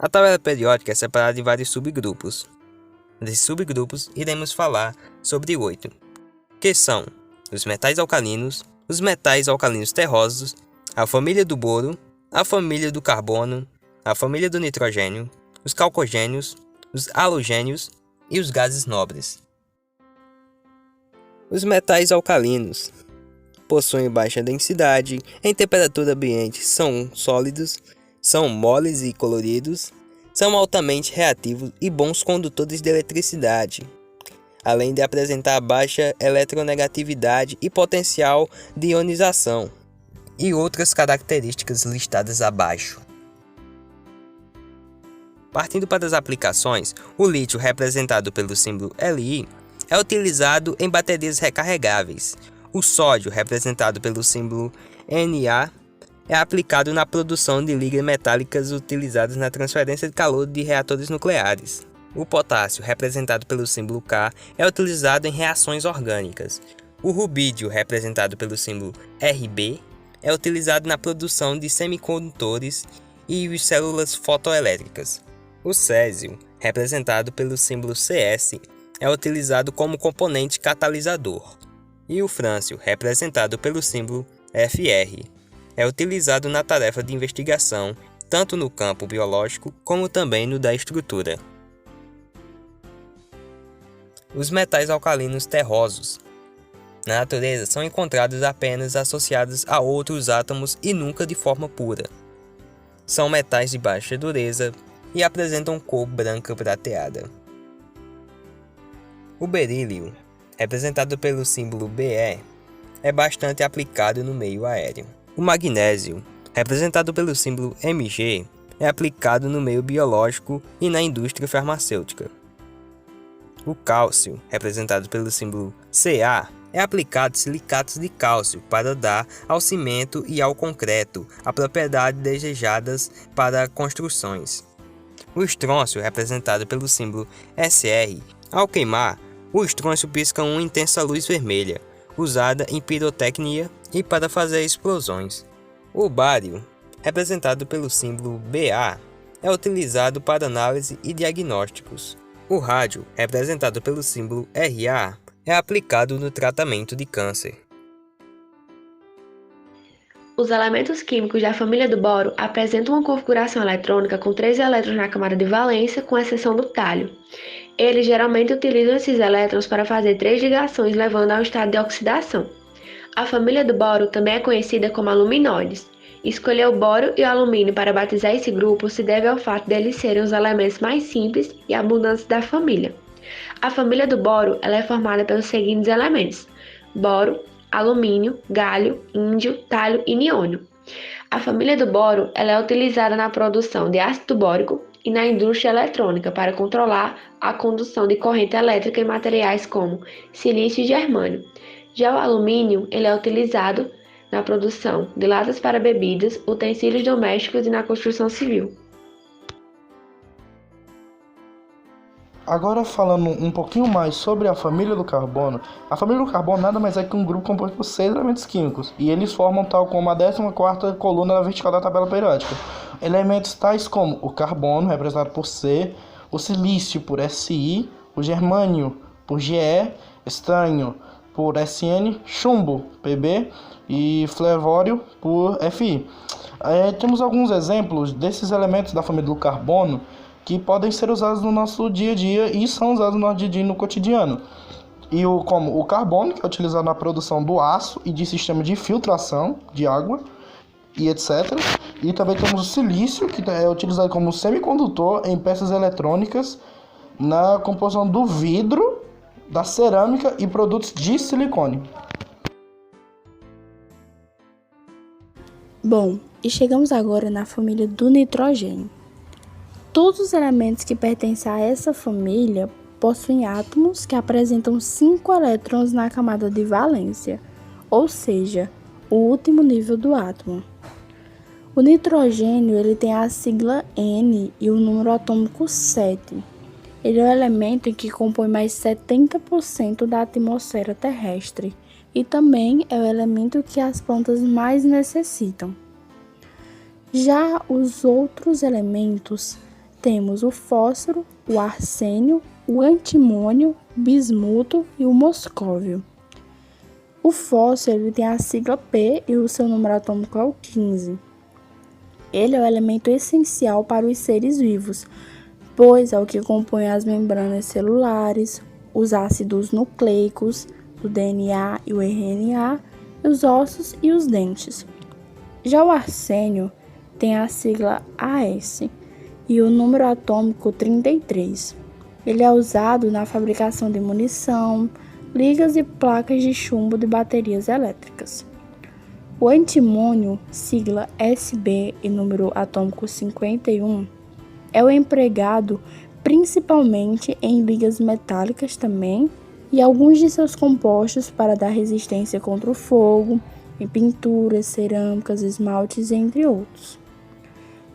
A tabela periódica é separada em vários subgrupos. Desses subgrupos, iremos falar sobre 8, que são os metais alcalinos terrosos, a família do boro, a família do carbono, a família do nitrogênio, os calcogênios, os halogênios e os gases nobres. Os metais alcalinos possuem baixa densidade, em temperatura ambiente são sólidos, são moles e coloridos, são altamente reativos e bons condutores de eletricidade, além de apresentar baixa eletronegatividade e potencial de ionização, e outras características listadas abaixo. Partindo para as aplicações, o lítio, representado pelo símbolo Li, é utilizado em baterias recarregáveis. O sódio, representado pelo símbolo Na, é aplicado na produção de ligas metálicas utilizadas na transferência de calor de reatores nucleares. O potássio, representado pelo símbolo K, é utilizado em reações orgânicas. O rubídio, representado pelo símbolo Rb, é utilizado na produção de semicondutores e células fotoelétricas. O césio, representado pelo símbolo Cs, é utilizado como componente catalisador. E o frâncio, representado pelo símbolo Fr, é utilizado na tarefa de investigação, tanto no campo biológico como também no da estrutura. Os metais alcalinos terrosos. Na natureza são encontrados apenas associados a outros átomos e nunca de forma pura. São metais de baixa dureza e apresentam cor branca prateada. O berílio, representado pelo símbolo Be, é bastante aplicado no meio aéreo. O magnésio, representado pelo símbolo Mg, é aplicado no meio biológico e na indústria farmacêutica. O cálcio, representado pelo símbolo Ca, é aplicado em silicatos de cálcio para dar ao cimento e ao concreto a propriedade desejadas para construções. O estrôncio, representado pelo símbolo Sr, ao queimar, o estrôncio pisca uma intensa luz vermelha, usada em pirotecnia e para fazer explosões. O bário, representado pelo símbolo Ba, é utilizado para análise e diagnósticos. O rádio, representado pelo símbolo Ra, é aplicado no tratamento de câncer. Os elementos químicos da família do boro apresentam uma configuração eletrônica com 3 elétrons na camada de valência, com exceção do talho. Eles geralmente utilizam esses elétrons para fazer 3 ligações, levando ao estado de oxidação. A família do boro também é conhecida como aluminóides. Escolher o boro e o alumínio para batizar esse grupo se deve ao fato deles serem os elementos mais simples e abundantes da família. A família do boro ela é formada pelos seguintes elementos: boro, alumínio, galho, índio, talho e niônio. A família do boro ela é utilizada na produção de ácido bórico e na indústria eletrônica para controlar a condução de corrente elétrica em materiais como silício e germânio. Já o alumínio ele é utilizado na produção de latas para bebidas, utensílios domésticos e na construção civil. Agora falando um pouquinho mais sobre a família do carbono, a família do carbono nada mais é que um grupo composto por 6 elementos químicos, e eles formam tal como a 14ª coluna na vertical da tabela periódica. Elementos tais como o carbono, representado por C, o silício por Si, o germânio por Ge, estanho por Sn, chumbo, Pb, e flevório por Fi. Temos alguns exemplos desses elementos da família do carbono que podem ser usados no nosso dia a dia e são usados no nosso dia a dia no cotidiano. Como o carbono, que é utilizado na produção do aço e de sistema de filtração de água e etc. E também temos o silício, que é utilizado como semicondutor em peças eletrônicas, na composição do vidro, da cerâmica e produtos de silicone. Bom, e chegamos agora na família do nitrogênio. Todos os elementos que pertencem a essa família possuem átomos que apresentam 5 elétrons na camada de valência, ou seja, o último nível do átomo. O nitrogênio ele tem a sigla N e o número atômico 7. Ele é o elemento que compõe mais 70% da atmosfera terrestre e também é o elemento que as plantas mais necessitam. Já os outros elementos temos o fósforo, o arsênio, o antimônio, bismuto e o moscóvio. O fósforo ele tem a sigla P e o seu número atômico é o 15. Ele é o elemento essencial para os seres vivos, pois é o que compõe as membranas celulares, os ácidos nucleicos, o DNA e o RNA, os ossos e os dentes. Já o arsênio tem a sigla AS e o número atômico 33. Ele é usado na fabricação de munição, ligas e placas de chumbo de baterias elétricas. O antimônio, sigla SB e número atômico 51, é o empregado principalmente em ligas metálicas também e alguns de seus compostos para dar resistência contra o fogo, em pinturas, cerâmicas, esmaltes, entre outros.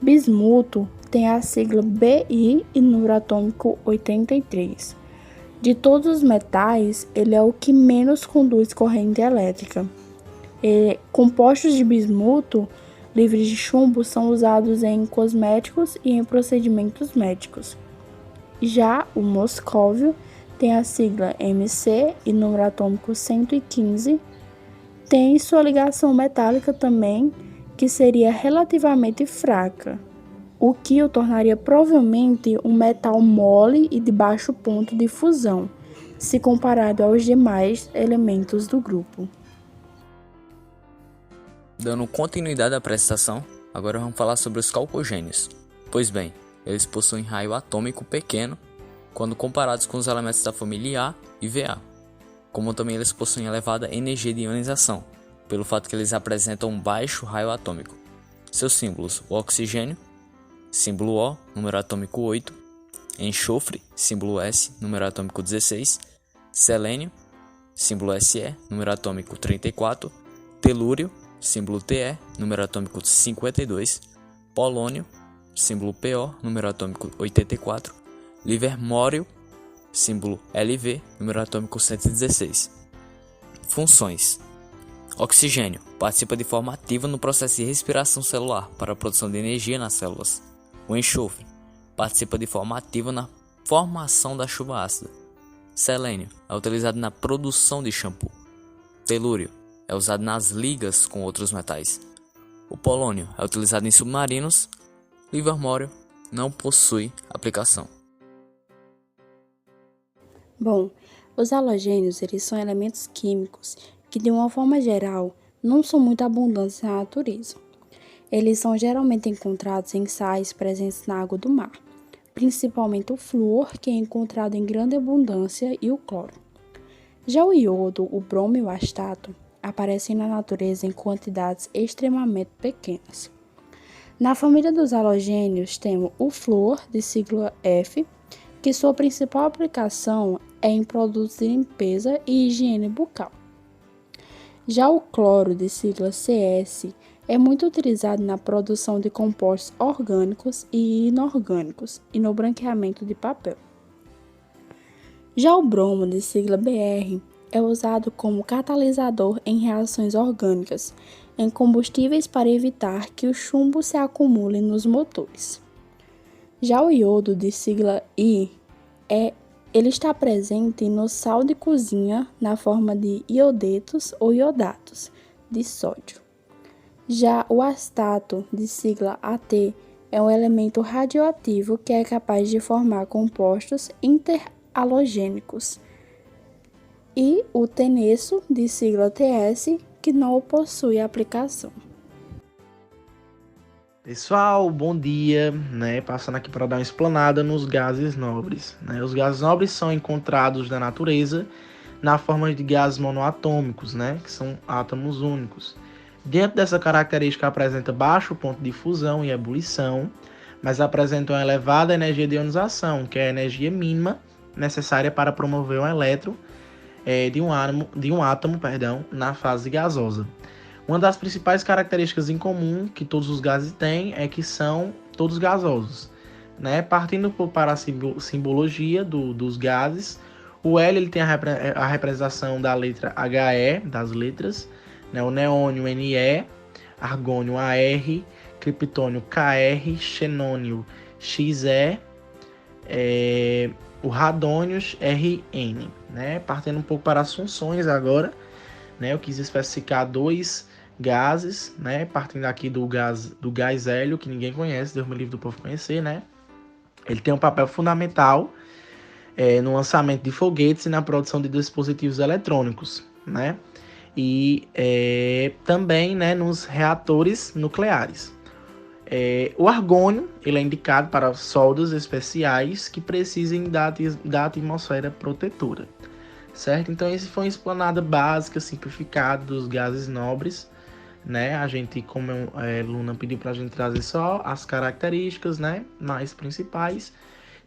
Bismuto tem a sigla BI e número atômico 83. De todos os metais, ele é o que menos conduz corrente elétrica. Compostos de bismuto livres de chumbo são usados em cosméticos e em procedimentos médicos. Já o moscóvio tem a sigla MC e número atômico 115. Tem sua ligação metálica também, que seria relativamente fraca, o que o tornaria provavelmente um metal mole e de baixo ponto de fusão, se comparado aos demais elementos do grupo. Dando continuidade à apresentação, agora vamos falar sobre os calcogênios. Pois bem, eles possuem raio atômico pequeno quando comparados com os elementos da família A e VA, como também eles possuem elevada energia de ionização, pelo fato que eles apresentam um baixo raio atômico. Seus símbolos: o oxigênio, símbolo O, número atômico 8, enxofre, símbolo S, número atômico 16, selênio, símbolo Se, número atômico 34, telúrio, símbolo Te, número atômico 52, polônio, símbolo Po, número atômico 84, livermório, símbolo Lv, número atômico 116. Funções: oxigênio participa de forma ativa no processo de respiração celular para a produção de energia nas células. O enxofre participa de forma ativa na formação da chuva ácida. Selênio é utilizado na produção de shampoo. Telúrio é usado nas ligas com outros metais. O polônio é utilizado em submarinos. Livermório não possui aplicação. Bom, os halogênios eles são elementos químicos que, de uma forma geral, não são muito abundantes na natureza. Eles são geralmente encontrados em sais presentes na água do mar, principalmente o flúor, que é encontrado em grande abundância, e o cloro. Já o iodo, o bromo e o astato aparecem na natureza em quantidades extremamente pequenas. Na família dos halogênios temos o flúor, de sigla F, que sua principal aplicação é em produtos de limpeza e higiene bucal. Já o cloro, de sigla CS, é muito utilizado na produção de compostos orgânicos e inorgânicos e no branqueamento de papel. Já o bromo, de sigla BR, é usado como catalisador em reações orgânicas, em combustíveis para evitar que o chumbo se acumule nos motores. Já o iodo, de sigla I, ele está presente no sal de cozinha na forma de iodetos ou iodatos de sódio. Já o astato, de sigla AT, é um elemento radioativo que é capaz de formar compostos interhalogênicos. E o teneço, de sigla TS, que não possui aplicação. Pessoal, bom dia, Passando aqui para dar uma explanada nos gases nobres, Os gases nobres são encontrados na natureza na forma de gases monoatômicos, Que são átomos únicos. Dentro dessa característica apresenta baixo ponto de fusão e ebulição, mas apresentam uma elevada energia de ionização, que é a energia mínima necessária para promover um elétron de um átomo na fase gasosa. Uma das principais características em comum que todos os gases têm é que são todos gasosos. Partindo para a simbologia dos gases, o L ele tem a representação da letra HE, das letras, o neônio Ne, argônio Ar, criptônio Kr, xenônio XE, o radônios RN, né? Partindo um pouco para as funções agora, né? Eu quis especificar 2 gases, né? Partindo aqui do gás hélio, que ninguém conhece, Deus me livre do povo conhecer, né? Ele tem um papel fundamental no lançamento de foguetes e na produção de dispositivos eletrônicos, né? E também, né, nos reatores nucleares. O argônio ele é indicado para soldas especiais que precisem da atmosfera protetora, certo? Então, esse foi uma explanada básica, simplificada dos gases nobres, né? A gente, como Luna pediu para a gente trazer só as características, né, mais principais.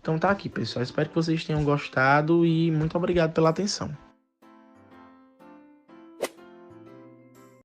Então tá aqui, pessoal. Espero que vocês tenham gostado e muito obrigado pela atenção.